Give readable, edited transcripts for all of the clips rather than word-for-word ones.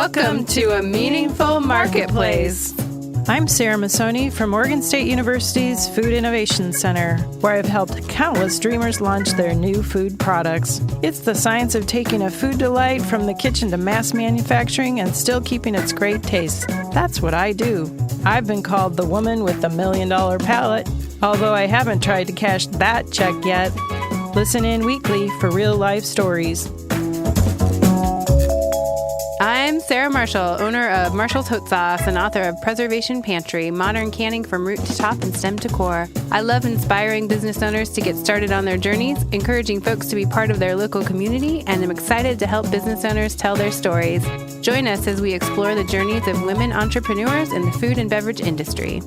Welcome to A Meaningful Marketplace. I'm Sarah Masoni from Oregon State University's Food Innovation Center, where I've helped countless dreamers launch their new food products. It's the science of taking a food delight from the kitchen to mass manufacturing and still keeping its great taste. That's what I do. I've been called the woman with the $1 million palate, although I haven't tried to cash that check yet. Listen in weekly for real-life stories. I'm Sarah Marshall, owner of Marshall's Hot Sauce and author of Preservation Pantry, modern canning from root to top and stem to core. I love inspiring business owners to get started on their journeys, encouraging folks to be part of their local community, and I'm excited to help business owners tell their stories. Join us as we explore the journeys of women entrepreneurs in the food and beverage industry.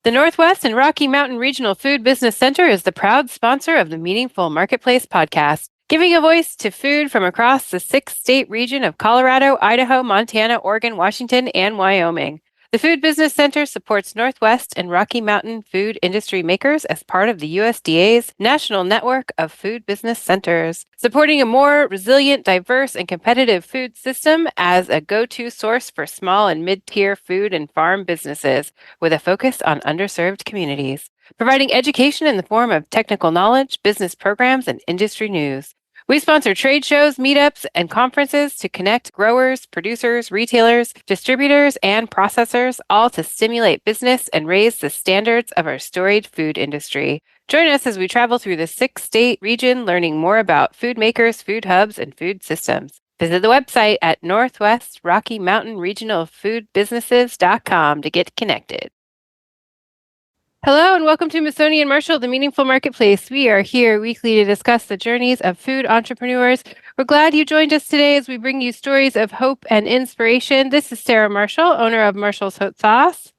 The Northwest and Rocky Mountain Regional Food Business Center is the proud sponsor of the Meaningful Marketplace podcast, giving a voice to food from across the 6-state region of Colorado, Idaho, Montana, Oregon, Washington, and Wyoming. The Food Business Center supports Northwest and Rocky Mountain food industry makers as part of the USDA's national network of food business centers, supporting a more resilient, diverse, and competitive food system as a go-to source for small and mid-tier food and farm businesses with a focus on underserved communities, providing education in the form of technical knowledge, business programs, and industry news. We sponsor trade shows, meetups, and conferences to connect growers, producers, retailers, distributors, and processors, all to stimulate business and raise the standards of our storied food industry. Join us as we travel through the 6-state region, learning more about food makers, food hubs, and food systems. Visit the website at Northwest Rocky Mountain Regional Food Businesses.com to get connected. Hello and welcome to Masoni and Marshall, the Meaningful Marketplace. We are here weekly to discuss the journeys of food entrepreneurs. We're glad you joined us today as we bring you stories of hope and inspiration. This is Sarah Marshall, owner of Marshall's Hot Sauce.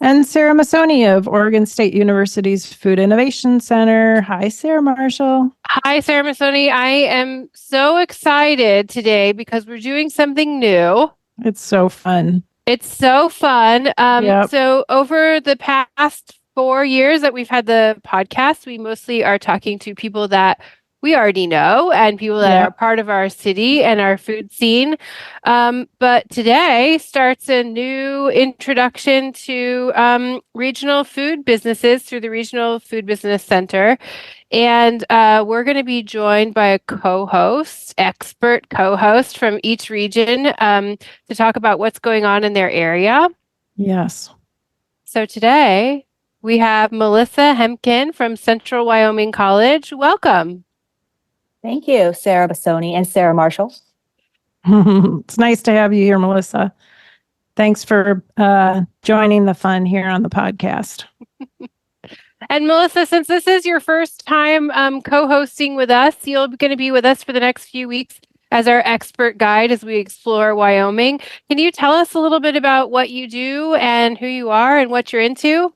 And Sarah Masoni of Oregon State University's Food Innovation Center. Hi, Sarah Marshall. Hi, Sarah Masoni. I am so excited today because we're doing something new. It's so fun. It's so fun. Yep. So over the past 4 years that we've had the podcast, we mostly are talking to people that we already know and people that are part of our city and our food scene. But today starts a new introduction to regional food businesses through the Regional Food Business Center. And we're going to be joined by a expert co-host from each region to talk about what's going on in their area. Yes. So today we have Melissa Hemken from Central Wyoming College. Welcome. Thank you, Sarah Masoni and Sarah Marshall. It's nice to have you here, Melissa. Thanks for joining the fun here on the podcast. And Melissa, since this is your first time co-hosting with us, you're going to be with us for the next few weeks as our expert guide as we explore Wyoming. Can you tell us a little bit about what you do and who you are and what you're into?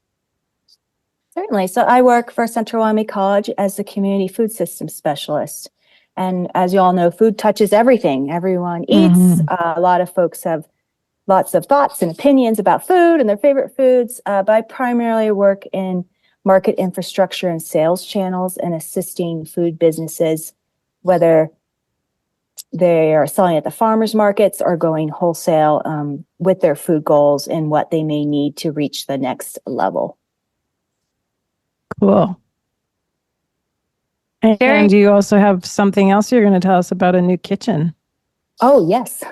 Certainly. So I work for Central Wyoming College as the community food systems specialist. And as you all know, food touches everything. Everyone eats. A lot of folks have lots of thoughts and opinions about food and their favorite foods. But I primarily work in market infrastructure and sales channels and assisting food businesses, whether they are selling at the farmers markets or going wholesale with their food goals and what they may need to reach the next level. Cool. And you also have something else you're going to tell us about, a new kitchen. Oh, yes.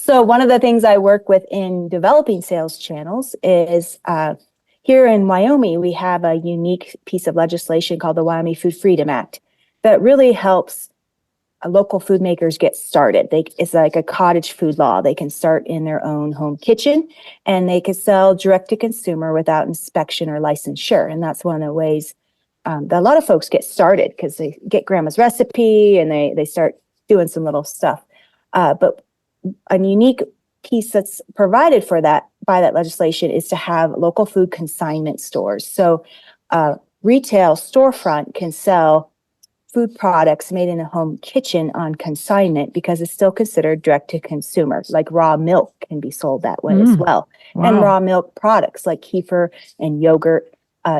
So one of the things I work with in developing sales channels is here in Wyoming, we have a unique piece of legislation called the Wyoming Food Freedom Act that really helps local food makers get started. It's like a cottage food law. They can start in their own home kitchen and they can sell direct to consumer without inspection or licensure. And that's one of the ways that a lot of folks get started because they get grandma's recipe and they start doing some little stuff. But a unique piece that's provided for that by that legislation is to have local food consignment stores. So retail storefront can sell food products made in a home kitchen on consignment because it's still considered direct to consumer. Like raw milk can be sold that way as well. Wow. And raw milk products like kefir and yogurt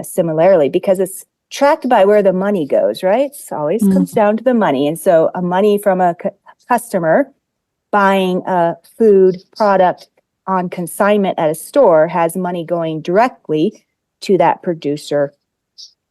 similarly, because it's tracked by where the money goes, right? It always comes down to the money. And so money from a customer buying a food product on consignment at a store has money going directly to that producer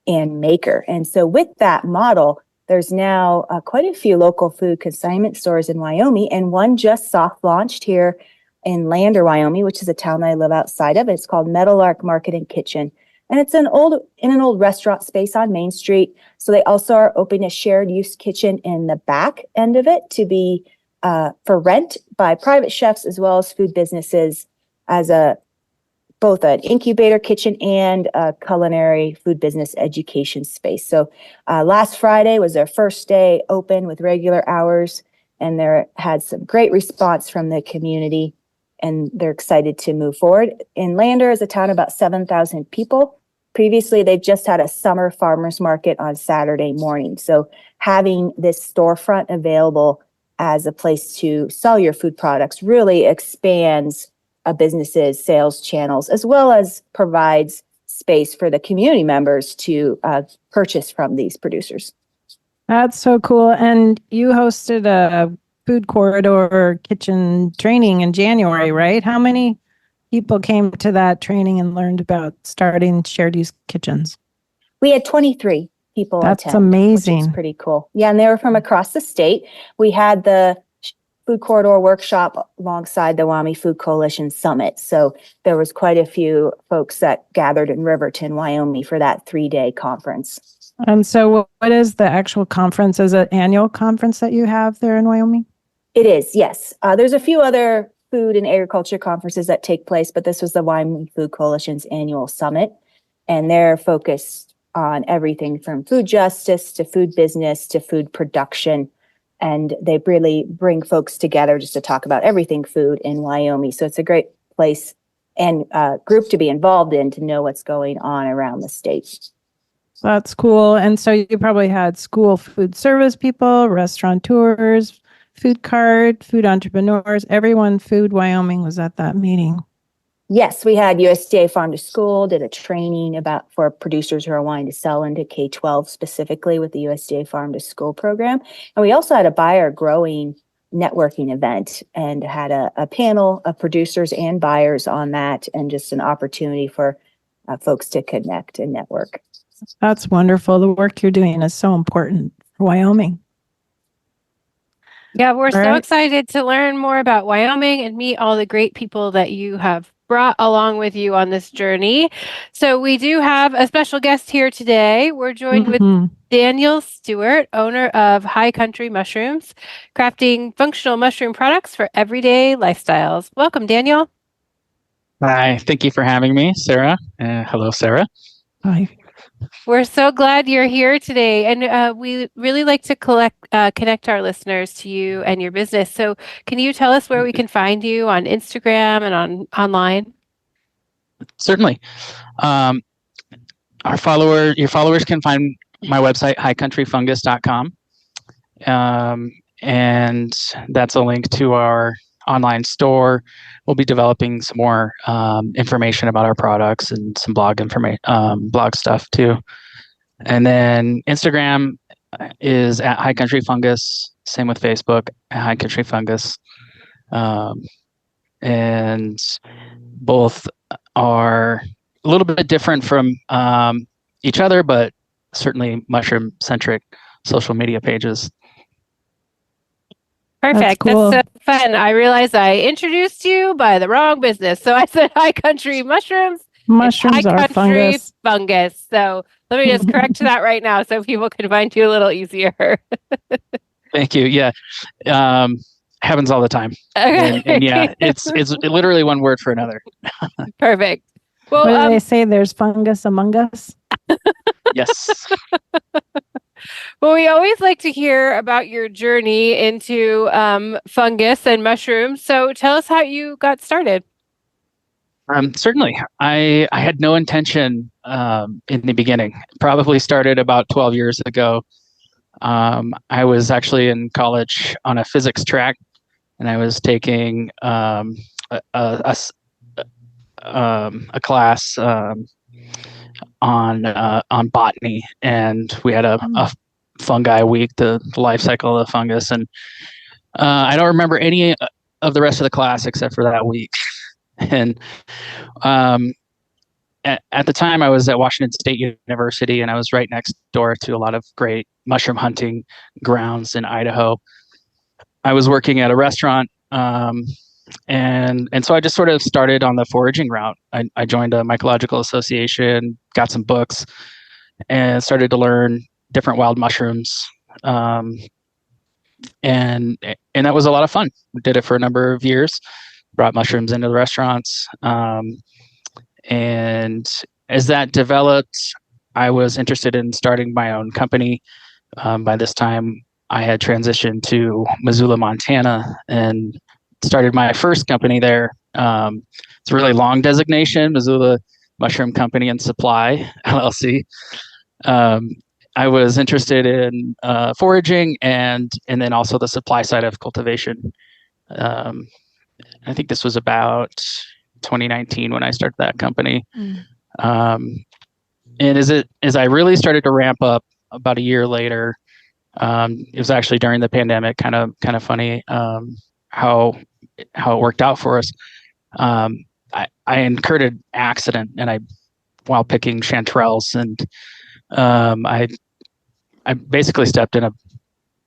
and maker. And so with that model, there's now quite a few local food consignment stores in Wyoming, and one just soft launched here in Lander, Wyoming, which is a town I live outside of. It's called Meadowlark Market and Kitchen. And it's in an old restaurant space on Main Street. So they also are opening a shared use kitchen in the back end of it to be for rent by private chefs as well as food businesses as both an incubator kitchen and a culinary food business education space. So last Friday was their first day open with regular hours, and they had some great response from the community, and they're excited to move forward. In Lander is a town of about 7,000 people. Previously, they've just had a summer farmers market on Saturday morning. So having this storefront available as a place to sell your food products really expands a business's sales channels, as well as provides space for the community members to purchase from these producers. That's so cool. And you hosted a food corridor kitchen training in January, right? How many people came to that training and learned about starting shared use kitchens? We had 23 people That's attend, amazing. which is pretty cool. Yeah, and they were from across the state. We had the food corridor workshop alongside the Wyoming Food Coalition Summit. So there was quite a few folks that gathered in Riverton, Wyoming for that 3-day conference. And so what is the actual conference? Is it an annual conference that you have there in Wyoming? It is, yes. There's a few other food and agriculture conferences that take place, but this was the Wyoming Food Coalition's annual summit. And they're focused on everything from food justice to food business to food production. And they really bring folks together just to talk about everything food in Wyoming. So it's a great place and group to be involved in to know what's going on around the state. That's cool. And so you probably had school food service people, restaurateurs, food cart, food entrepreneurs, everyone Food Wyoming was at that meeting. Yes, we had USDA Farm to School, did a training for producers who are wanting to sell into K-12 specifically with the USDA Farm to School program. And we also had a buyer growing networking event and had a panel of producers and buyers on that, and just an opportunity for folks to connect and network. That's wonderful. The work you're doing is so important for Wyoming. Yeah, we're so excited to learn more about Wyoming and meet all the great people that you have brought along with you on this journey. So we do have a special guest here today. We're joined with Daniel Stewart, owner of High Country Mushrooms, crafting functional mushroom products for everyday lifestyles. Welcome, Daniel. Hi, thank you for having me, Sarah. Hello, Sarah. Hi. We're so glad you're here today, and we really like to connect our listeners to you and your business. So can you tell us where we can find you on Instagram and online? Certainly. Your followers can find my website, highcountryfungus.com. And that's a link to our online store. We'll be developing some more information about our products and some blog stuff too. And then Instagram is at High Country Fungus. Same with Facebook at High Country Fungus. And both are a little bit different from each other, but certainly mushroom-centric social media pages. Perfect. That's cool. so fun. I realized I introduced you by the wrong business. So I said High Country Mushrooms. Mushrooms are fungus. Fungus. So let me just correct that right now so people can find you a little easier. Thank you. Yeah. Happens all the time. Okay. And yeah, it's literally one word for another. Perfect. Well, what do they say? There's fungus among us? Yes. Well, we always like to hear about your journey into fungus and mushrooms. So tell us how you got started. Certainly. I had no intention in the beginning. Probably started about 12 years ago. I was actually in college on a physics track, and I was taking a class on botany, and we had a fungi week, the life cycle of the fungus, and I don't remember any of the rest of the class except for that week. And at the time, I was at Washington State University, and I was right next door to a lot of great mushroom hunting grounds in Idaho. I was working at a restaurant, and so I just sort of started on the foraging route. I joined a mycological association, got some books, and started to learn different wild mushrooms. And that was a lot of fun. We did it for a number of years, brought mushrooms into the restaurants. And as that developed, I was interested in starting my own company. By this time, I had transitioned to Missoula, Montana, and started my first company there. It's a really long designation, Missoula Mushroom Company and Supply, LLC. I was interested in foraging and then also the supply side of cultivation. I think this was about 2019 when I started that company. And as I really started to ramp up about a year later, it was actually during the pandemic. Kind of funny how it worked out for us. I incurred an accident, and while picking chanterelles, and I basically stepped in a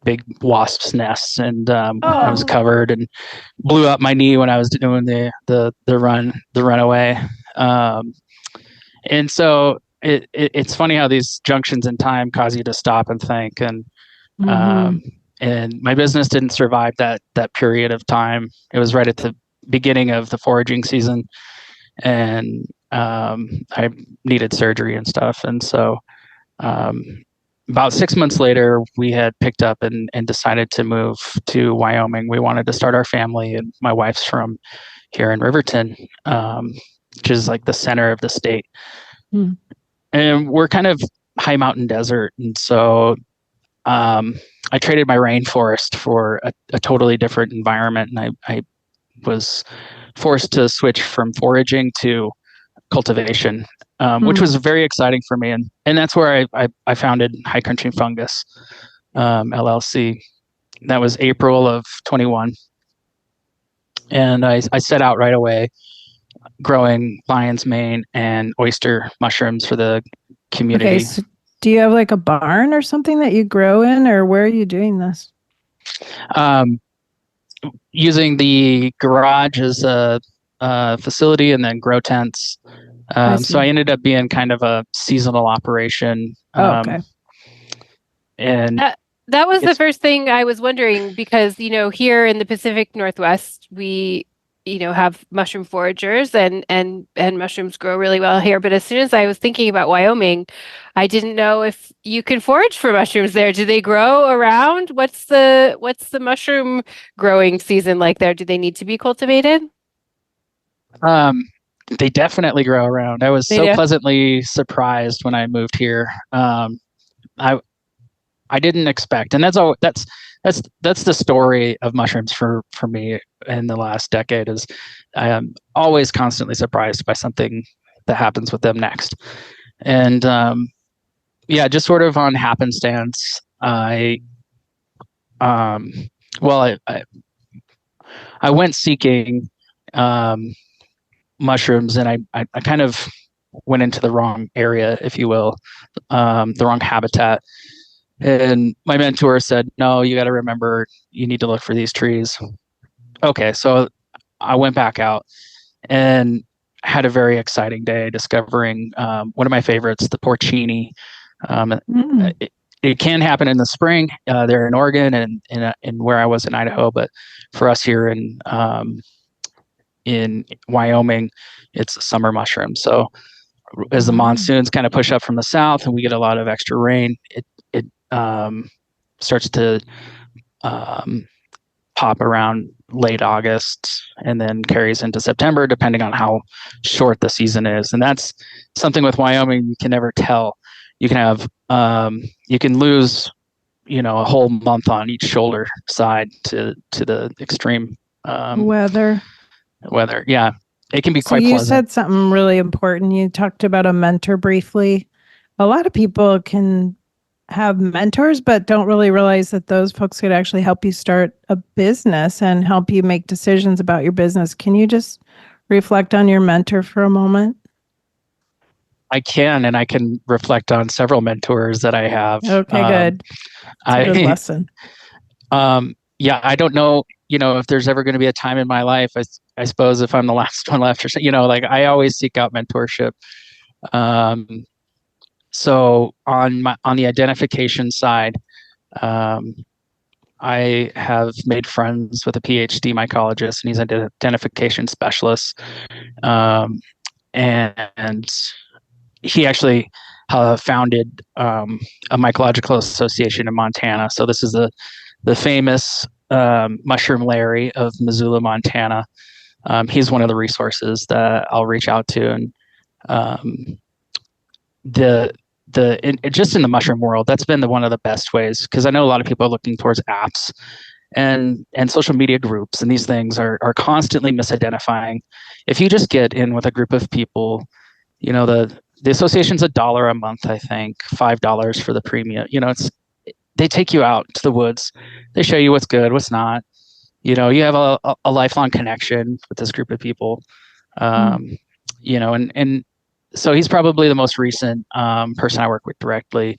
big wasp's nest, and I was covered and blew up my knee when I was doing the runaway. And so it's funny how these junctions in time cause you to stop and think. And and my business didn't survive that period of time. It was right at the beginning of the foraging season, and I needed surgery and stuff. And so about 6 months later, we had picked up and decided to move to Wyoming. We wanted to start our family, and my wife's from here in Riverton, which is like the center of the state. And we're kind of high mountain desert. And so I traded my rainforest for a totally different environment. And I was forced to switch from foraging to cultivation, which was very exciting for me. And that's where I founded High Country Fungus, LLC. That was April of 21. And I set out right away growing lion's mane and oyster mushrooms for the community. Okay, so do you have like a barn or something that you grow in, or where are you doing this? Using the garage as a facility, and then grow tents. So I ended up being kind of a seasonal operation. Okay. And that was the first thing I was wondering, because, here in the Pacific Northwest, we, have mushroom foragers and mushrooms grow really well here. But as soon as I was thinking about Wyoming, I didn't know if you could forage for mushrooms there. Do they grow around? What's the mushroom growing season like there? Do they need to be cultivated? They definitely grow around. I was pleasantly surprised when I moved here. I didn't expect, and that's the story of mushrooms for me in the last decade. Is I am always constantly surprised by something that happens with them next. And just sort of on happenstance, I went seeking mushrooms, and I kind of went into the wrong area, if you will, the wrong habitat. And my mentor said, no, you got to remember, you need to look for these trees. Okay, so I went back out and had a very exciting day discovering one of my favorites, the porcini. It can happen in the spring. They're in Oregon and where I was in Idaho, but for us here in Wyoming, it's a summer mushroom. So as the monsoons kind of push up from the south and we get a lot of extra rain, it starts to pop around late August and then carries into September, depending on how short the season is. And that's something with Wyoming you can never tell. You can have you can lose a whole month on each shoulder side to the extreme weather. Yeah, it can be quite you pleasant. Said something really important. You talked about a mentor briefly. A lot of people can have mentors, but don't really realize that those folks could actually help you start a business and help you make decisions about your business. Can you just reflect on your mentor for a moment? I can, and I can reflect on several mentors that I have. Okay, good. It's a good lesson. Yeah, I don't know, if there's ever going to be a time in my life, I suppose if I'm the last one left or something, like I always seek out mentorship. So on the identification side, I have made friends with a PhD mycologist, and he's an identification specialist. And he actually founded a mycological association in Montana. So this is the famous Mushroom Larry of Missoula, Montana. He's one of the resources that I'll reach out to, and just in the mushroom world, that's been one of the best ways, because I know a lot of people are looking towards apps and social media groups, and these things are constantly misidentifying. If you just get in with a group of people, the association's $1 a month, I think, $5 for the premium. They take you out to the woods. They show you what's good, what's not. You have a lifelong connection with this group of people. And so he's probably the most recent person I work with directly.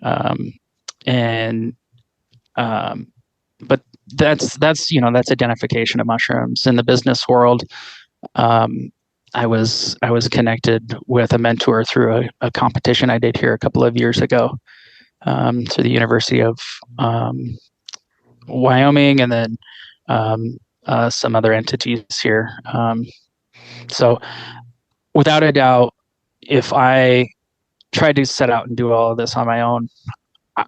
But that's identification of mushrooms. In the business world, I was connected with a mentor through a competition I did here a couple of years ago, through the University of Wyoming, and then some other entities here. So without a doubt, if I tried to set out and do all of this on my own,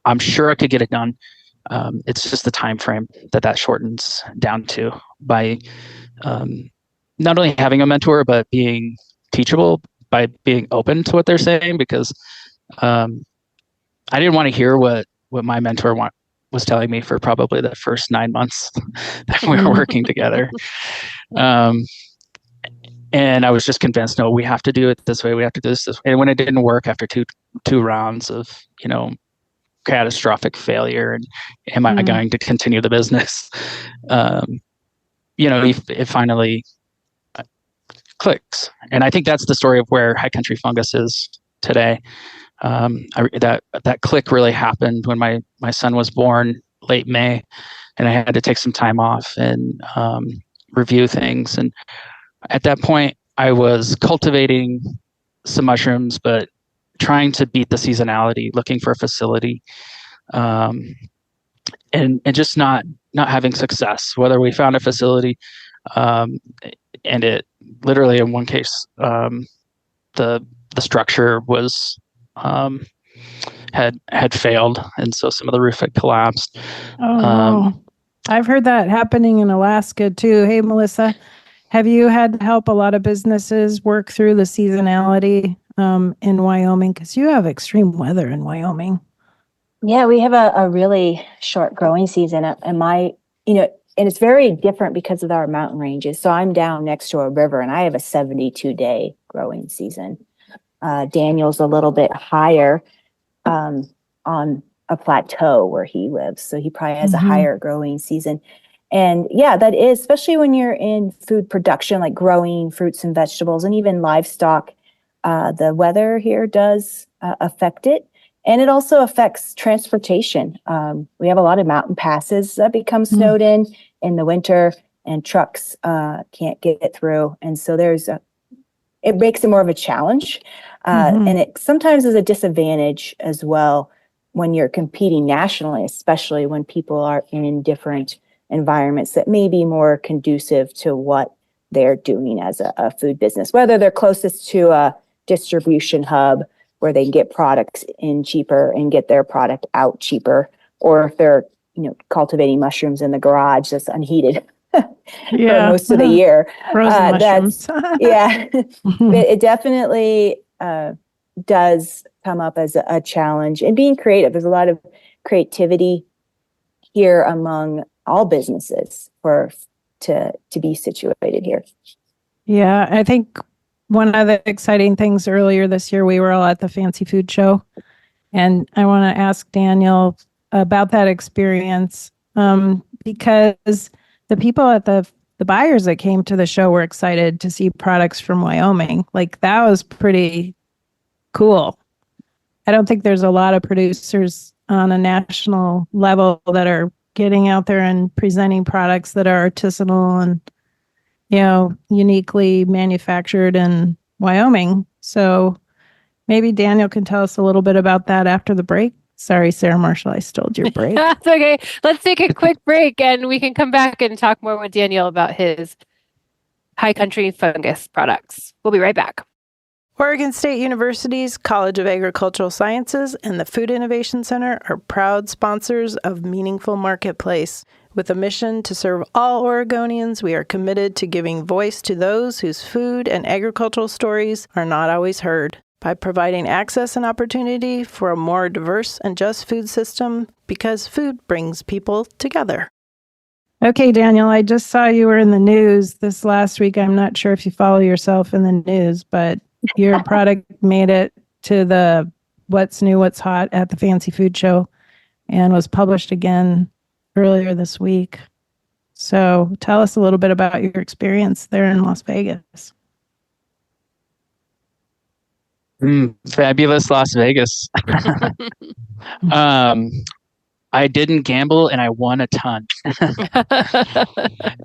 I'm sure I could get it done. It's just the time frame that shortens down to by not only having a mentor, but being teachable, by being open to what they're saying, because I didn't want to hear what my mentor was telling me for probably the first 9 months that we were working together. And I was just convinced, no, we have to do it this way. We have to do this way. And when it didn't work after two rounds of, catastrophic failure, and am I going to continue the business? It finally clicks. And I think that's the story of where High Country Fungus is today. That click really happened when my son was born late May, and I had to take some time off and review things. And at that point, I was cultivating some mushrooms, but trying to beat the seasonality, looking for a facility, and just not having success. Whether we found a facility, and it literally, in one case, the structure was had failed, and so some of the roof had collapsed. Oh no. I've heard that happening in Alaska too. Hey, Melissa, have you had to help a lot of businesses work through the seasonality in Wyoming? Because you have extreme weather in Wyoming. Yeah, we have a really short growing season, and it's very different because of our mountain ranges. So I'm down next to a river, and I have a 72-day growing season. Daniel's a little bit higher on a plateau where he lives, so he probably has a higher growing season. And yeah, that is, especially when you're in food production, like growing fruits and vegetables and even livestock, the weather here does affect it. And it also affects transportation. We have a lot of mountain passes that become snowed in the winter, and trucks can't get through. And so it makes it more of a challenge. And it sometimes is a disadvantage as well when you're competing nationally, especially when people are in different environments that may be more conducive to what they're doing as a food business, whether they're closest to a distribution hub where they can get products in cheaper and get their product out cheaper, or if they're cultivating mushrooms in the garage that's unheated for most of the year. Frozen mushrooms. It definitely does come up as a challenge. And being creative, there's a lot of creativity here among all businesses to be situated here. Yeah, I think one of the exciting things earlier this year, we were all at the Fancy Food Show, And I want to ask Daniel about that experience because the people at the buyers that came to the show were excited to see products from Wyoming. Like, that was pretty cool. I don't think there's a lot of producers on a national level that are getting out there and presenting products that are artisanal and, uniquely manufactured in Wyoming. So maybe Daniel can tell us a little bit about that after the break. Sorry, Sarah Marshall, I stole your break. That's okay. Let's take a quick break and we can come back and talk more with Daniel about his high country fungus products. We'll be right back. Oregon State University's College of Agricultural Sciences and the Food Innovation Center are proud sponsors of Meaningful Marketplace. With a mission to serve all Oregonians, we are committed to giving voice to those whose food and agricultural stories are not always heard. By providing access and opportunity for a more diverse and just food system, because food brings people together. Okay, Daniel, I just saw you were in the news this last week. I'm not sure if you follow yourself in the news, but your product made it to the What's New, What's Hot at the Fancy Food Show and was published again earlier this week. So tell us a little bit about your experience there in Las Vegas. Fabulous Las Vegas. I didn't gamble and I won a ton.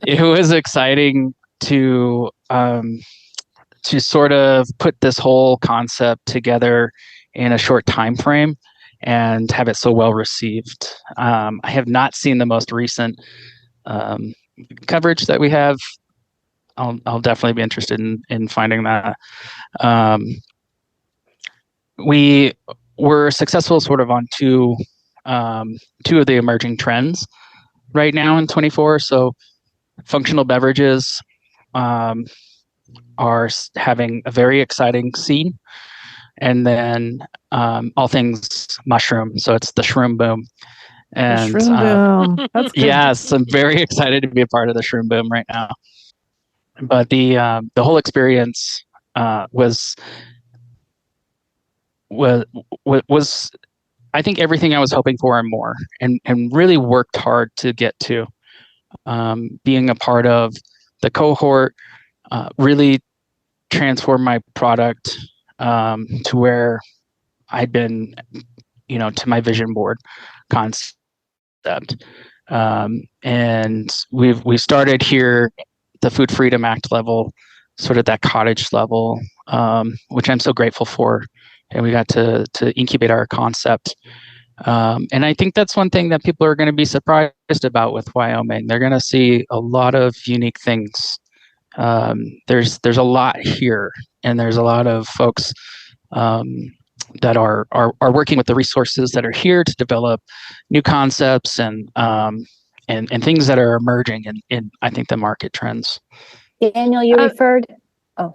It was exciting to sort of put this whole concept together in a short time frame and have it so well received. I have not seen the most recent coverage that we have. I'll definitely be interested in finding that. We were successful sort of on two of the emerging trends right now in 24. So functional beverages are having a very exciting scene. And then all things mushroom. So it's the shroom boom. And the shroom boom. That's good. Yes, I'm very excited to be a part of the shroom boom right now. But the whole experience was I think everything I was hoping for and more, and really worked hard to get to. Being a part of the cohort really transformed my product to where I'd been, to my vision board concept. And we started here, the Food Freedom Act level, sort of that cottage level, which I'm so grateful for. And we got to incubate our concept. And I think that's one thing that people are going to be surprised about with Wyoming. They're going to see a lot of unique things. There's a lot here, and there's a lot of folks that are working with the resources that are here to develop new concepts and things that are emerging in I think the market trends. Daniel, you referred. Oh,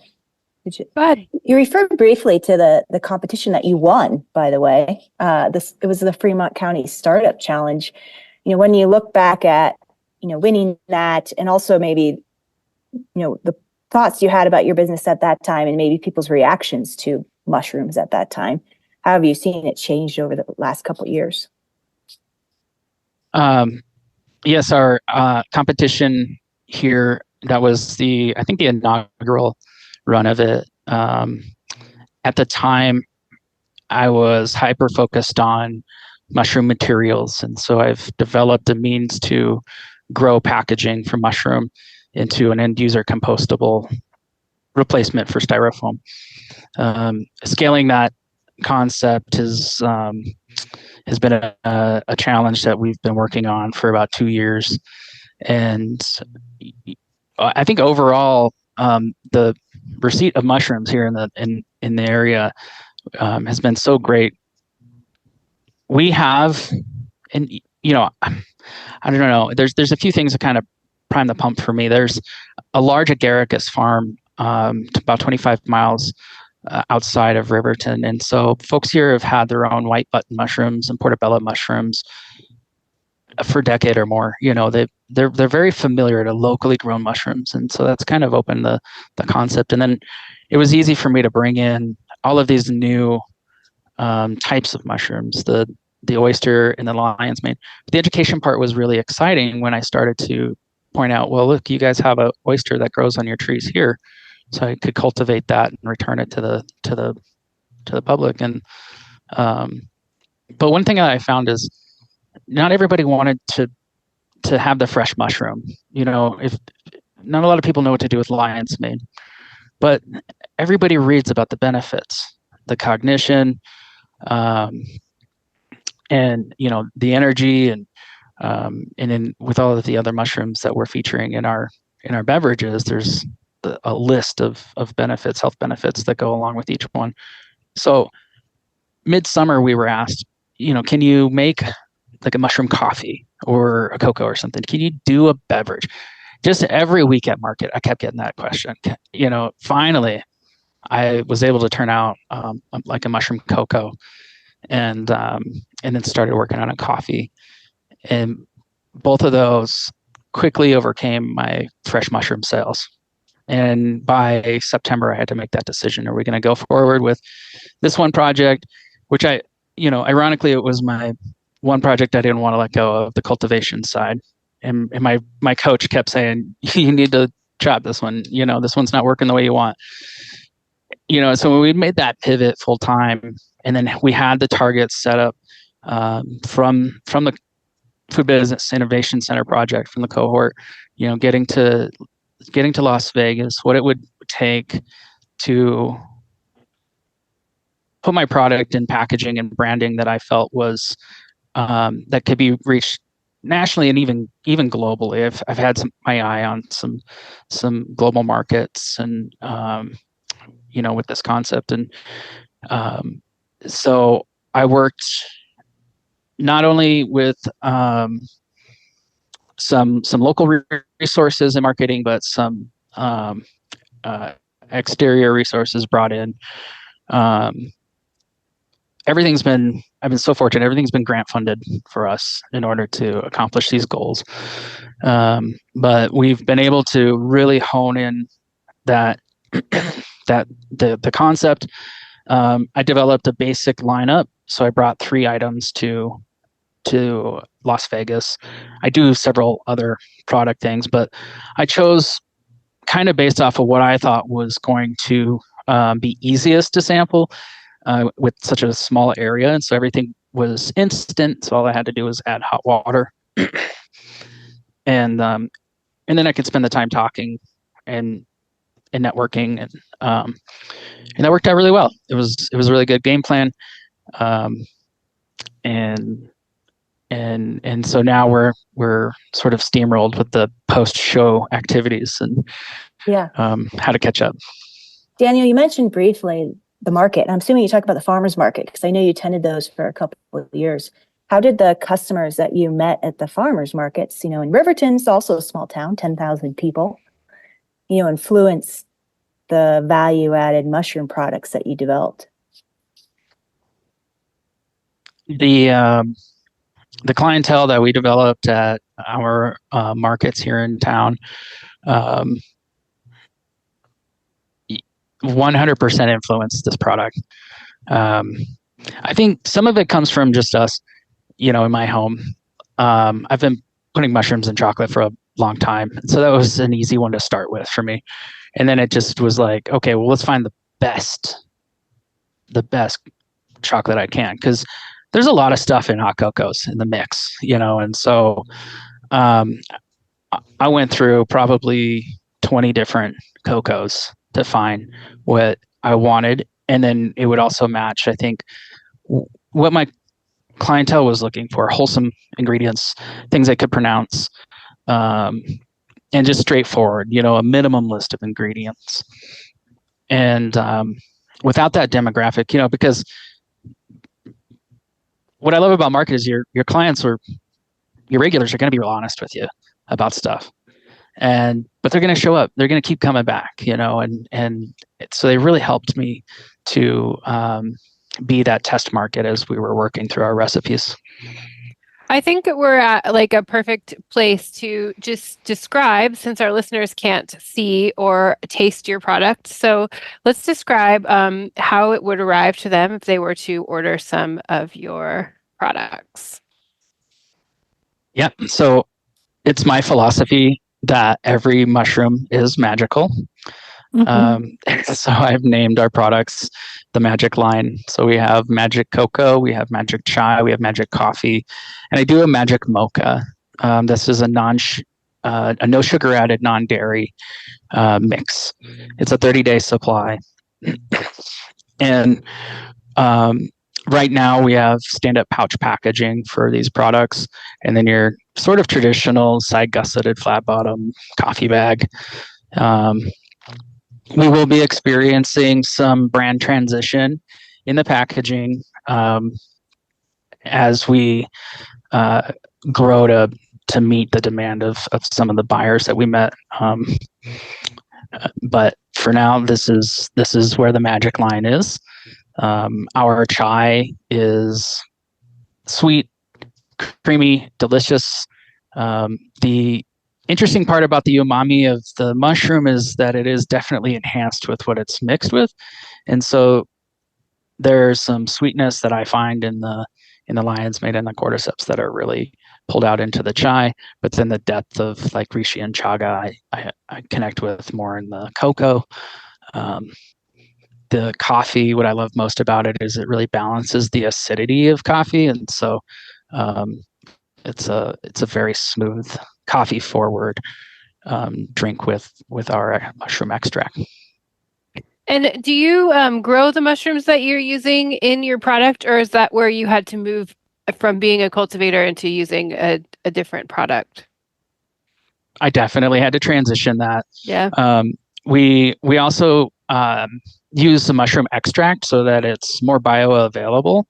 did you? Go ahead. You referred briefly to the competition that you won. By the way, it was the Fremont County Startup Challenge. When you look back at winning that, and also maybe the thoughts you had about your business at that time, and maybe people's reactions to mushrooms at that time. How have you seen it changed over the last couple of years? Yes, our competition here, that was I think the inaugural run of it. At the time, I was hyper focused on mushroom materials. And so I've developed a means to grow packaging from mushroom into an end user compostable replacement for styrofoam. Scaling that concept has been a challenge that we've been working on for about 2 years. And I think overall, the receipt of mushrooms here in the area has been so great. We have, and I don't know, there's a few things that kind of prime the pump for me. There's a large agaricus farm about 25 miles outside of Riverton, and so folks here have had their own white button mushrooms and portobello mushrooms for a decade or more. They're very familiar to locally grown mushrooms, and so that's kind of opened the concept. And then it was easy for me to bring in all of these new types of mushrooms, the oyster and the lion's mane. The education part was really exciting when I started to point out, well, look, you guys have an oyster that grows on your trees here, so I could cultivate that and return it to the public. And but one thing I found is not everybody wanted to have the fresh mushroom. If not a lot of people know what to do with lion's mane, but everybody reads about the benefits, the cognition, and the energy, and then with all of the other mushrooms that we're featuring in our beverages, there's a list of benefits, health benefits that go along with each one. So midsummer we were asked, can you make like a mushroom coffee or a cocoa or something? Can you do a beverage? Just every week at market, I kept getting that question. Finally, I was able to turn out like a mushroom cocoa, and then started working on a coffee. And both of those quickly overcame my fresh mushroom sales. And by September, I had to make that decision. Are we going to go forward with this one project, which ironically, it was my one project I didn't want to let go of, the cultivation side. And my coach kept saying, you need to drop this one. This one's not working the way you want. So when we made that pivot full time, and then we had the targets set up from the Food Business Innovation Center project, from the cohort, getting to Las Vegas, what it would take to put my product in packaging and branding that I felt was that could be reached nationally and even globally. I've had my eye on some global markets, and with this concept, and so I worked not only with some local resources and marketing, but some exterior resources brought in. I've been so fortunate. Everything's been grant funded for us in order to accomplish these goals. But we've been able to really hone in that the concept. I developed a basic lineup. So I brought 3 items to Las Vegas. I do several other product things, but I chose kind of based off of what I thought was going to be easiest to sample with such a small area. And so everything was instant. So all I had to do was add hot water. And then I could spend the time talking and networking, and that worked out really well. It was a really good game plan. And so now we're sort of steamrolled with the post-show activities and how to catch up. Daniel, you mentioned briefly the market. I'm assuming you talk about the farmers market, because I know you attended those for a couple of years. How did the customers that you met at the farmers markets, in Riverton, it's also a small town, 10,000 people, influence the value-added mushroom products that you developed? The clientele that we developed at our markets here in town, 100% influenced this product. I think some of it comes from just us, in my home. I've been putting mushrooms in chocolate for a long time. So that was an easy one to start with for me. And then it just was like, okay, well, let's find the best chocolate I can. Because there's a lot of stuff in hot cocos in the mix, and so I went through probably 20 different cocos to find what I wanted. And then it would also match, I think, what my clientele was looking for: wholesome ingredients, things they could pronounce, and just straightforward, a minimum list of ingredients. And without that demographic, because what I love about market is your clients or your regulars are going to be real honest with you about stuff, but they're going to show up. They're going to keep coming back, and so they really helped me to be that test market as we were working through our recipes. I think we're at like a perfect place to just describe, since our listeners can't see or taste your product. So let's describe how it would arrive to them if they were to order some of your products. Yep. So it's my philosophy that every mushroom is magical. So I've named our products the Magic line. So we have Magic Cocoa, we have Magic Chai, we have Magic Coffee, and I do a Magic Mocha. This is a no sugar added, non-dairy mix. It's a 30-day supply. And right now we have stand-up pouch packaging for these products, and then your sort of traditional side gusseted flat bottom coffee bag. We will be experiencing some brand transition in the packaging as we grow to meet the demand of some of the buyers that we met. But for now, this is where the Magic line is. Our chai is sweet, creamy, delicious. The interesting part about the umami of the mushroom is that it is definitely enhanced with what it's mixed with. And so there's some sweetness that I find in the lion's mane and the cordyceps that are really pulled out into the chai, but then the depth of like reishi and chaga I connect with more in the cocoa. The coffee, what I love most about it is it really balances the acidity of coffee, and so it's a very smooth, coffee forward drink with our mushroom extract. And do you grow the mushrooms that you're using in your product, or is that where you had to move from being a cultivator into using a different product? I definitely had to transition that. Yeah. We also use the mushroom extract so that it's more bioavailable.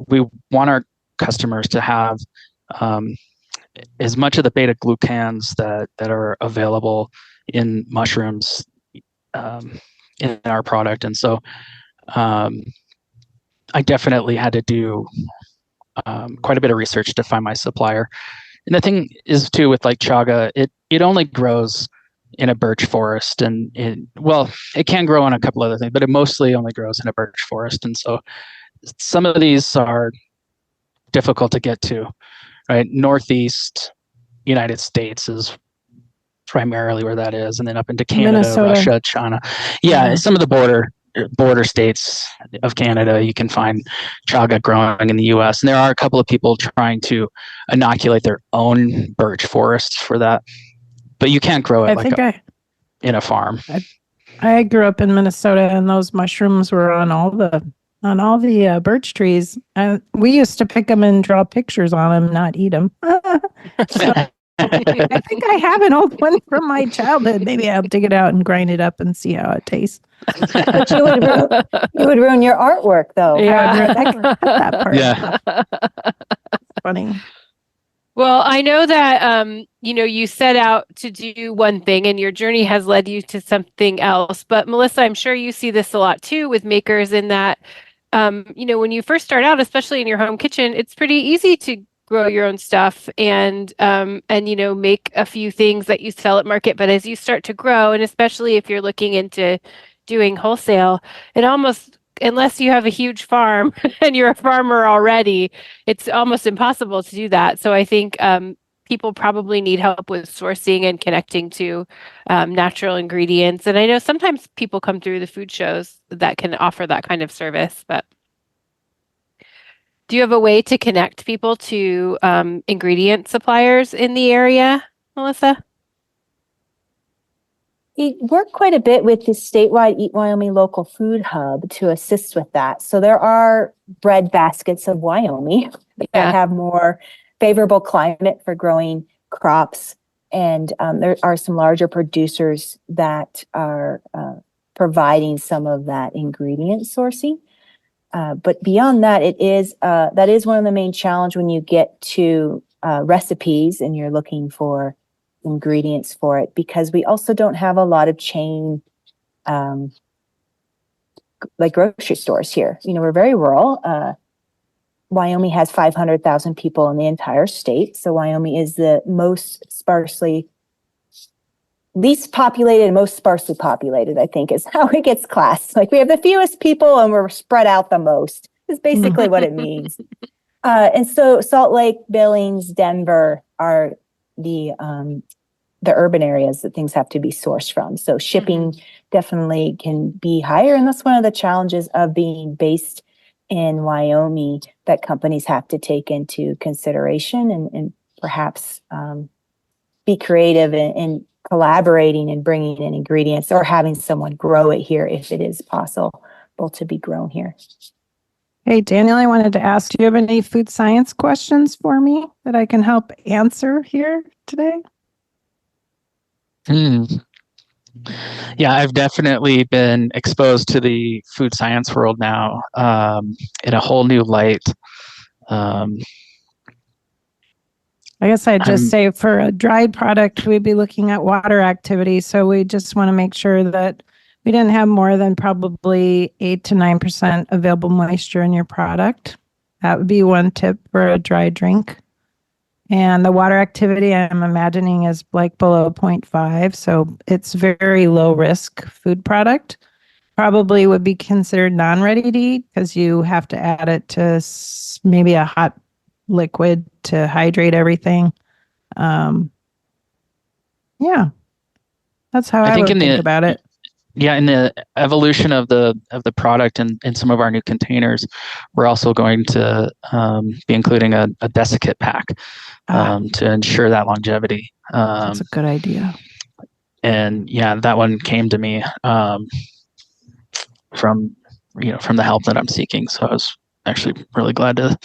We want our customers to have as much of the beta glucans that are available in mushrooms in our product. And so I definitely had to do quite a bit of research to find my supplier. And the thing is too, with like chaga, it only grows in a birch forest, and it can grow on a couple other things, but it mostly only grows in a birch forest. And so some of these are difficult to get to, right? Northeast United States is primarily where that is, and then up into Canada, Minnesota. Russia, China. Yeah, some of the border states of Canada, you can find chaga growing in the U.S. And there are a couple of people trying to inoculate their own birch forests for that, but you can't grow it in a farm. I grew up in Minnesota, and those mushrooms were on all the birch trees, and we used to pick them and draw pictures on them, not eat them. So, I think I have an old one from my childhood. Maybe I'll dig it out and grind it up and see how it tastes. But you would ruin your artwork, though. Yeah, that part. Yeah. Funny. Well, I know that you set out to do one thing and your journey has led you to something else. But Melissa, I'm sure you see this a lot too with makers, in that when you first start out, especially in your home kitchen, it's pretty easy to grow your own stuff and make a few things that you sell at market. But as you start to grow, and especially if you're looking into doing wholesale, it almost, unless you have a huge farm and you're a farmer already, it's almost impossible to do that. So I think people probably need help with sourcing and connecting to natural ingredients. And I know sometimes people come through the food shows that can offer that kind of service, but do you have a way to connect people to ingredient suppliers in the area, Melissa? We work quite a bit with the statewide Eat Wyoming Local Food Hub to assist with that. So there are bread baskets of Wyoming that have more favorable climate for growing crops. And there are some larger producers that are providing some of that ingredient sourcing. But beyond that, that is one of the main challenge when you get to recipes and you're looking for ingredients for it, because we also don't have a lot of chain like grocery stores here. We're very rural. Wyoming has 500,000 people in the entire state. So Wyoming is the least populated and most sparsely populated, I think, is how it gets classed. Like we have the fewest people and we're spread out the most, is basically what it means. And so Salt Lake, Billings, Denver are the urban areas that things have to be sourced from. So shipping definitely can be higher. And that's one of the challenges of being based in Wyoming that companies have to take into consideration and perhaps be creative in collaborating and bringing in ingredients or having someone grow it here if it is possible to be grown here. Hey, Daniel, I wanted to ask, do you have any food science questions for me that I can help answer here today? Yeah, I've definitely been exposed to the food science world now in a whole new light. I guess I'd just say for a dried product, we'd be looking at water activity. So we just want to make sure that we didn't have more than probably 8 to 9% available moisture in your product. That would be one tip for a dry drink. And the water activity, I'm imagining, is like below 0.5. So it's very low risk food product. Probably would be considered non-ready to eat because you have to add it to maybe a hot liquid to hydrate everything. Yeah, that's how I would think about it. Yeah, in the evolution of the product and in some of our new containers, we're also going to be including a desiccate pack to ensure that longevity. That's a good idea. And yeah, that one came to me from the help that I'm seeking. So I was actually really glad to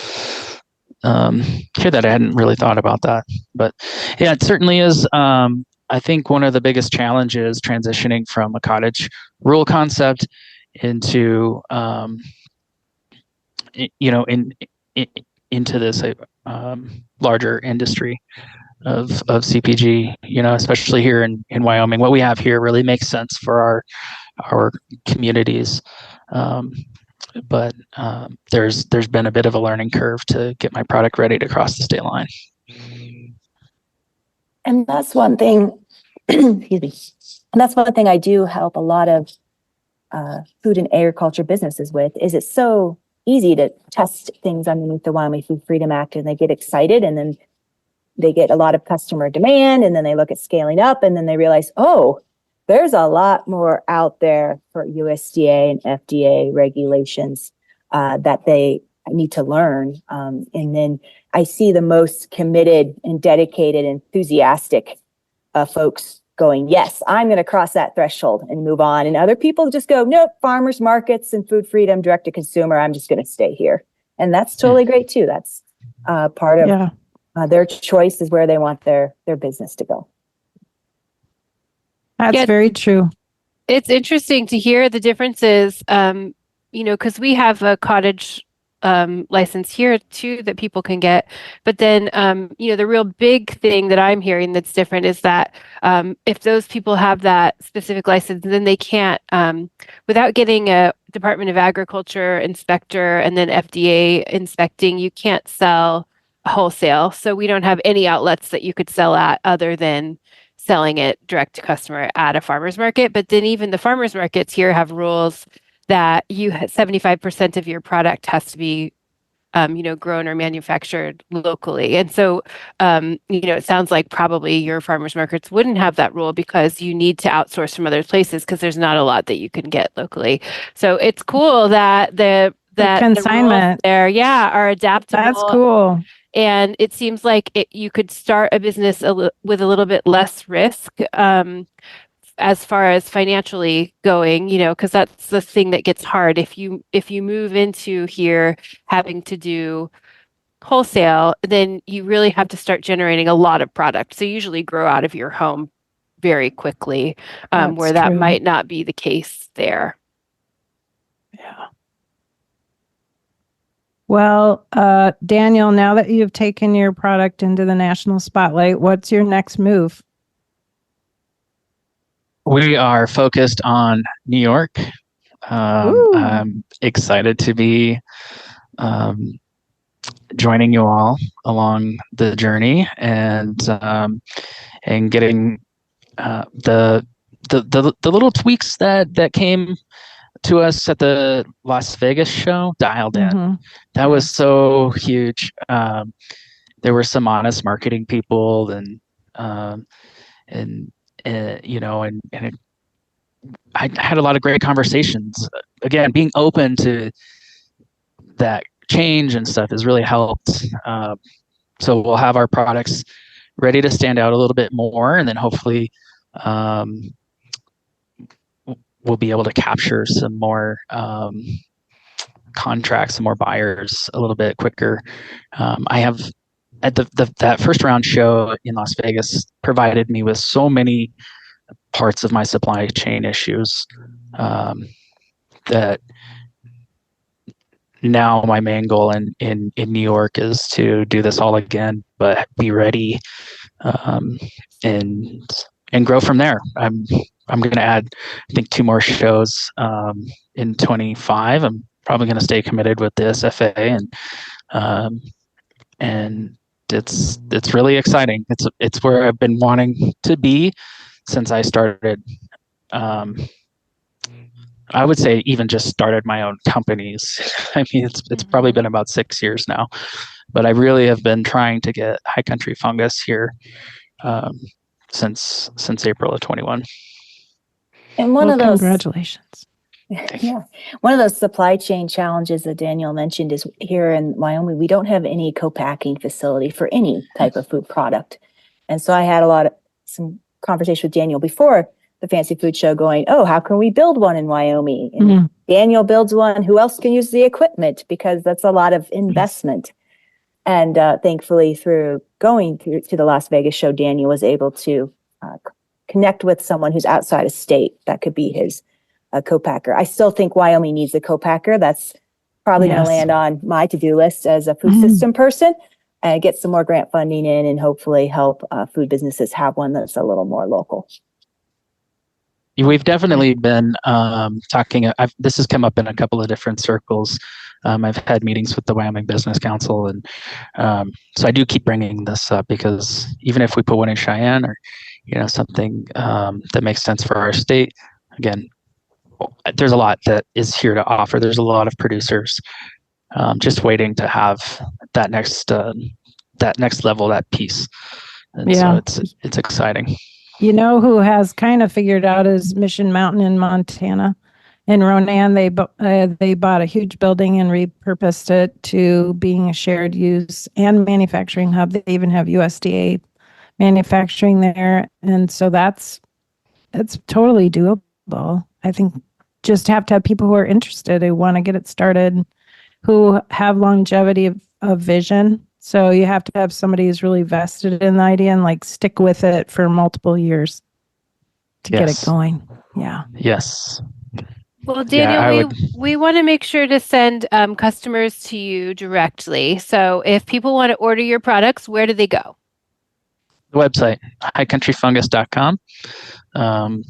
hear that. I hadn't really thought about that, but yeah, it certainly is. I think one of the biggest challenges transitioning from a cottage rural concept into into this larger industry of CPG, especially here in Wyoming. What we have here really makes sense for our communities. But there's been a bit of a learning curve to get my product ready to cross the state line. And that's one thing, excuse me. And that's one thing I do help a lot of food and agriculture businesses with, is it's so easy to test things underneath the Wyoming Food Freedom Act, and they get excited, and then they get a lot of customer demand, and then they look at scaling up, and then they realize, oh, there's a lot more out there for USDA and FDA regulations that they need to learn. And then I see the most committed and dedicated, enthusiastic folks going, yes, I'm going to cross that threshold and move on. And other people just go, nope, farmers markets and food freedom, direct to consumer, I'm just going to stay here. And that's totally great too. That's part of their choice, is where they want their business to go. That's very true. It's interesting to hear the differences, because we have a cottage license here too that people can get. But then, the real big thing that I'm hearing that's different is that if those people have that specific license, then they can't, without getting a Department of Agriculture inspector and then FDA inspecting, you can't sell wholesale. So we don't have any outlets that you could sell at other than selling it direct to customer at a farmer's market. But then even the farmer's markets here have rules that 75% of your product has to be, grown or manufactured locally. And so, it sounds like probably your farmers markets wouldn't have that rule because you need to outsource from other places because there's not a lot that you can get locally. So it's cool that the consignment rules there, are adaptable. That's cool. And it seems like you could start a business with a little bit less risk as far as financially going, because that's the thing that gets hard. If you move into here having to do wholesale, then you really have to start generating a lot of product. So you usually grow out of your home very quickly, where that might not be the case there. Yeah. Well, Daniel, now that you've taken your product into the national spotlight, what's your next move? We are focused on New York. I'm excited to be joining you all along the journey and getting the little tweaks that came to us at the Las Vegas show dialed in. Mm-hmm. That was so huge. There were some honest marketing people and I had a lot of great conversations. Again, being open to that change and stuff has really helped. So we'll have our products ready to stand out a little bit more, and then hopefully we'll be able to capture some more contracts, some more buyers a little bit quicker. I have at that first round show in Las Vegas provided me with so many parts of my supply chain issues that now my main goal in New York is to do this all again, but be ready and grow from there. I'm going to add, I think, 2 more shows in 25. I'm probably going to stay committed with the SFA and it's really exciting. It's where I've been wanting to be since I started. I would say even just started my own companies. I mean, it's probably been about 6 years now, but I really have been trying to get High Country Fungus here since April of 21. And congratulations. Yeah. One of those supply chain challenges that Daniel mentioned is here in Wyoming, we don't have any co-packing facility for any type of food product. And so I had some conversation with Daniel before the Fancy Food Show going, oh, how can we build one in Wyoming? And Daniel builds one. Who else can use the equipment? Because that's a lot of investment. And thankfully, through going to the Las Vegas show, Daniel was able to connect with someone who's outside of state that could be his co-packer. I still think Wyoming needs a co-packer. That's probably going to land on my to-do list as a food system person, and get some more grant funding in and hopefully help food businesses have one that's a little more local. We've definitely been talking. This has come up in a couple of different circles. I've had meetings with the Wyoming Business Council, and so I do keep bringing this up because even if we put one in Cheyenne or something that makes sense for our state, again, there's a lot that is here to offer. There's a lot of producers just waiting to have that next level, that piece. And so it's exciting. You know who has kind of figured out is Mission Mountain in Montana. In Ronan, they bought a huge building and repurposed it to being a shared use and manufacturing hub. They even have USDA manufacturing there. And so that's totally doable. I think just have to have people who are interested, who want to get it started, who have longevity of vision. So you have to have somebody who's really vested in the idea and stick with it for multiple years to get it going. Yeah. Yes. Well, Daniel, we want to make sure to send customers to you directly. So if people want to order your products, where do they go? The website, highcountryfungus.com.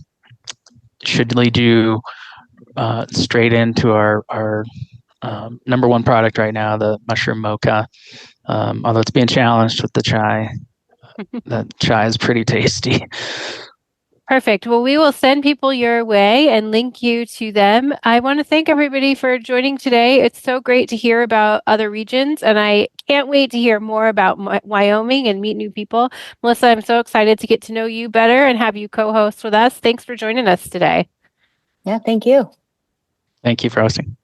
Should lead you straight into our number one product right now, the mushroom mocha. Although it's being challenged with the chai. The chai is pretty tasty. Perfect. Well, we will send people your way and link you to them. I want to thank everybody for joining today. It's so great to hear about other regions, and I can't wait to hear more about Wyoming and meet new people. Melissa, I'm so excited to get to know you better and have you co-host with us. Thanks for joining us today. Yeah, thank you. Thank you for hosting.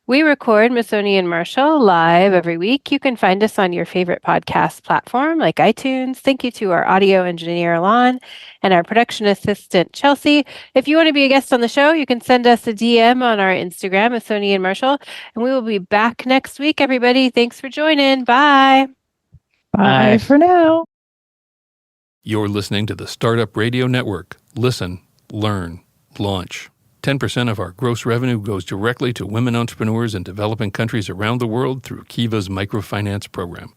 We record Missoni and Marshall live every week. You can find us on your favorite podcast platform like iTunes. Thank you to our audio engineer, Lon, and our production assistant, Chelsea. If you want to be a guest on the show, you can send us a DM on our Instagram, Missoni and Marshall, and we will be back next week, everybody. Thanks for joining. Bye. Bye for now. You're listening to the Startup Radio Network. Listen, learn, launch. 10% of our gross revenue goes directly to women entrepreneurs in developing countries around the world through Kiva's microfinance program.